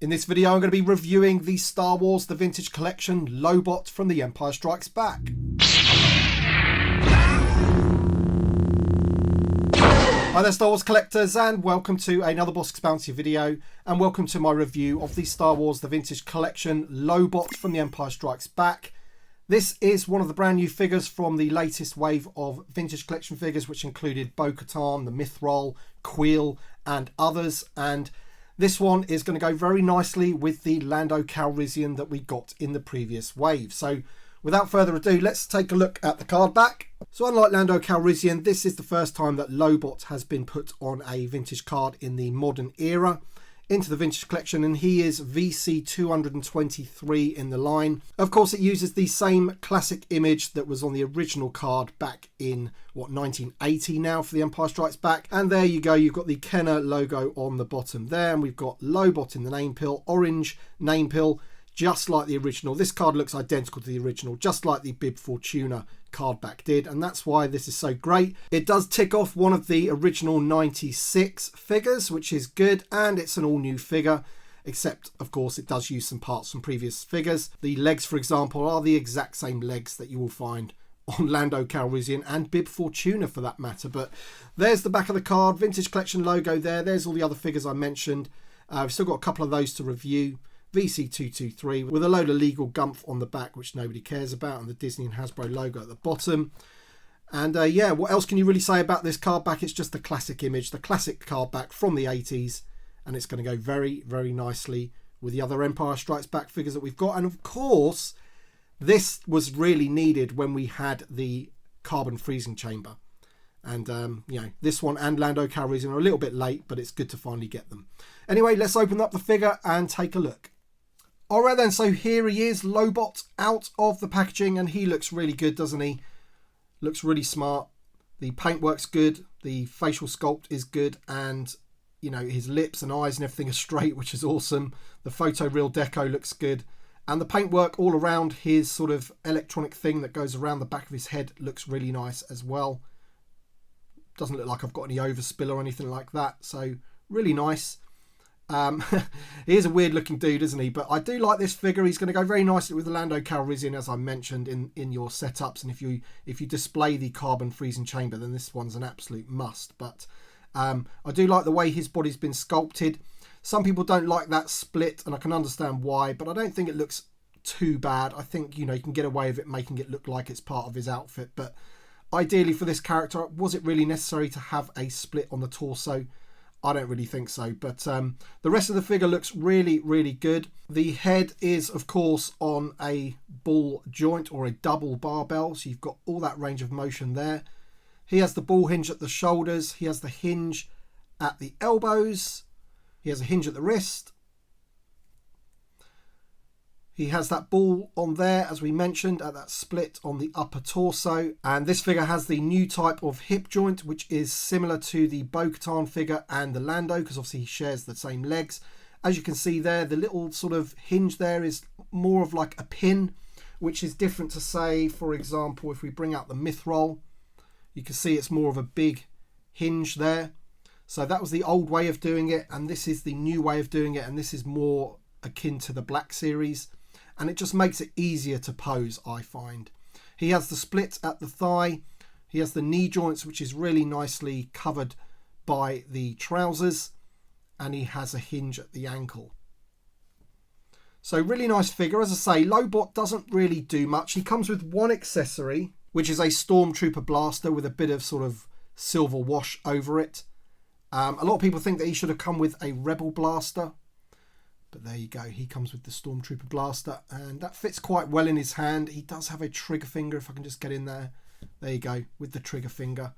In this video, I'm going to be reviewing the Star Wars The Vintage Collection Lobot from The Empire Strikes Back. Hi there, Star Wars collectors, and welcome to another Bossk Bounty video, and welcome to my review of the Star Wars The Vintage Collection Lobot from The Empire Strikes Back. This is one of the brand new figures from the latest wave of Vintage Collection figures, which included Bo-Katan, the Mythrol, Queel, and others, and this one is going to go very nicely with the Lando Calrissian that we got in the previous wave. So without further ado, let's take a look at the card back. So unlike Lando Calrissian, this is the first time that Lobot has been put on a vintage card in the modern era into the Vintage Collection, and he is VC223 in the line. Of course, it uses the same classic image that was on the original card back in, 1980 now for The Empire Strikes Back. And there you go, you've got the Kenner logo on the bottom there, and we've got Lobot in the name pill, orange name pill, just like the original. This card looks identical to the original, just like the Bib Fortuna card back did, and that's why this is so great. It does tick off one of the original 96 figures, which is good, and it's an all new figure, except of course it does use some parts from previous figures. The legs, for example, are the exact same legs that you will find on Lando Calrissian and Bib Fortuna for that matter. But there's the back of the card, Vintage Collection logo there. There's all the other figures I mentioned. I've still got a couple of those to review. VC223 with a load of legal gumph on the back, which nobody cares about, and the Disney and Hasbro logo at the bottom. And yeah, what else can you really say about this card back? It's just the classic image, the classic card back from the 80s, and it's going to go very, very nicely with the other Empire Strikes Back figures that we've got. And of course, this was really needed when we had the carbon freezing chamber. And you know, this one and Lando Calrissian are a little bit late, but it's good to finally get them. Anyway, let's open up the figure and take a look. Alright then, so here he is, Lobot, out of the packaging, and he looks really good, doesn't he? Looks really smart. The paintwork's good, the facial sculpt is good, and you know, his lips and eyes and everything are straight, which is awesome. The photoreal deco looks good, and the paintwork all around his sort of electronic thing that goes around the back of his head looks really nice as well. Doesn't look like I've got any overspill or anything like that, so really nice. He is a weird looking dude, isn't he? But I do like this figure. He's going to go very nicely with the Lando Calrissian, as I mentioned in your setups. And if you display the carbon freezing chamber, then this one's an absolute must. But I do like the way his body's been sculpted. Some people don't like that split, and I can understand why, but I don't think it looks too bad. I think, you know, you can get away with it making it look like it's part of his outfit. But ideally for this character, was it really necessary to have a split on the torso? I don't really think so, but the rest of the figure looks really, really good. The head is, of course, on a ball joint or a double barbell, so you've got all that range of motion there. He has the ball hinge at the shoulders. He has the hinge at the elbows. He has a hinge at the wrist. He has that ball on there, as we mentioned, at that split on the upper torso. And this figure has the new type of hip joint, which is similar to the Bo-Katan figure and the Lando, because obviously he shares the same legs. As you can see there, the little sort of hinge there is more of like a pin, which is different to, say, for example, if we bring out the Mythrol, you can see it's more of a big hinge there. So that was the old way of doing it, and this is the new way of doing it, and this is more akin to the Black Series. And it just makes it easier to pose, I find. He has the split at the thigh. He has the knee joints, which is really nicely covered by the trousers. And he has a hinge at the ankle. So really nice figure. As I say, Lobot doesn't really do much. He comes with one accessory, which is a Stormtrooper blaster with a bit of sort of silver wash over it. A lot of people think that he should have come with a Rebel blaster. But there you go, he comes with the Stormtrooper blaster, and that fits quite well in his hand. He does have a trigger finger, if I can just get in there. There you go, with the trigger finger.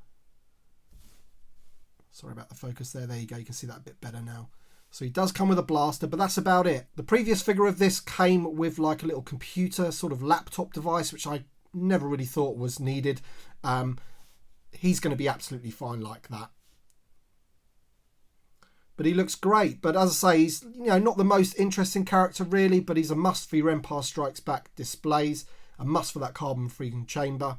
Sorry about the focus there. There you go, you can see that a bit better now. So he does come with a blaster, but that's about it. The previous figure of this came with like a little computer, sort of laptop device, which I never really thought was needed. He's going to be absolutely fine like that. But he looks great. But as I say, he's, you know, not the most interesting character really, but he's a must for your Empire Strikes Back displays, a must for that carbon freezing chamber.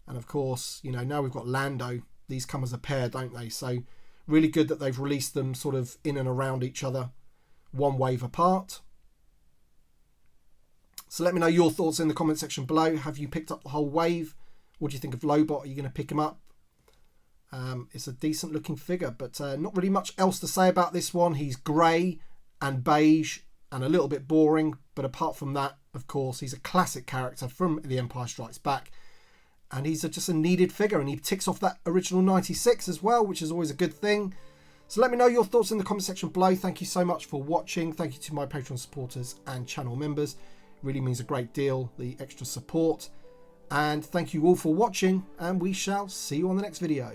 And of course, you know, now we've got Lando. These come as a pair, don't they? So really good that they've released them sort of in and around each other one wave apart. So let me know your thoughts in the comment section below. Have you picked up the whole wave? What do you think of Lobot? Are you going to pick him up? It's a decent looking figure, but not really much else to say about this one. He's grey and beige and a little bit boring, but apart from that, of course, he's a classic character from The Empire Strikes Back, and he's just a needed figure, and he ticks off that original 96 as well, which is always a good thing. So let me know your thoughts in the comment section below. Thank you so much for watching. Thank you to my Patreon supporters and channel members. It really means a great deal, the extra support. And thank you all for watching, and we shall see you on the next video.